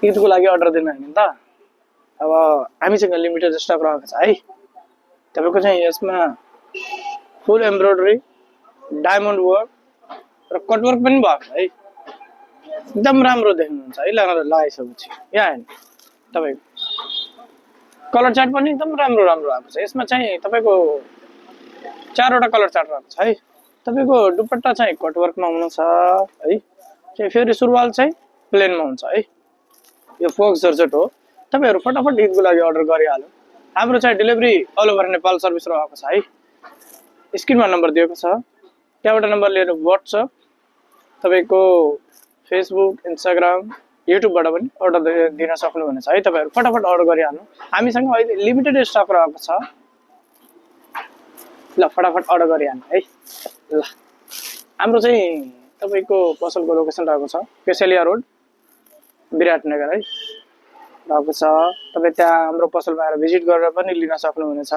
ईदको लागि अर्डर दिनु होइन नि त। अब हामीसँग लिमिटेड स्टक रहेको छ है। तपाईको चाहिँ यसमा फुल एम्ब्रोइडरी, डायमन्ड वर्क र कटवर्क पनि भएको छ है। एकदम राम्रो देख्नुहुन्छ है लगाइसकेपछि। यहाँ हेर्नु तपाईको कलर चार्ट पनि एकदम राम्रो राम्रो आएको छ। यसमा चाहिँ तपाईको 4 वटा कलर चार्ट रहेको छ है। तपाईको दुपट्टा चाहिँ कटवर्कमा हुनुहुन्छ है। चाहिँ फेरि सुरुवाल चाहिँ प्लेनमा हुन्छ है। यो फोक्स जर्जेट हो। तपाईहरु फटाफट ईदको लागि अर्डर गरिहाल्नु। हाम्रो चाहिँ delivery all over Nepal service रहेको छ है। स्क्रिनमा नम्बर दिएको छ, त्यहाँबाट नम्बर लिएर व्हाट्सएप, तपाईको फेसबुक, इन्स्टाग्राम, युट्युबबाट पनि अर्डर दिन सक्नुहुनेछ है। तपाईहरु फटाफट अर्डर गरिहाल्नु। हामीसँग अहिले लिमिटेड स्टक रहेको छ। ल फटाफट अर्डर गरिहाल्नु है। ल हाम्रो चाहिँ तपाईको पसलको लोकेसन रहेको छ केशलिया रोड, विराटनगर है रहेको छ। तपाई त्यहाँ हाम्रो पसलमा आएर भिजिट गरेर पनि लिन सक्नुहुनेछ।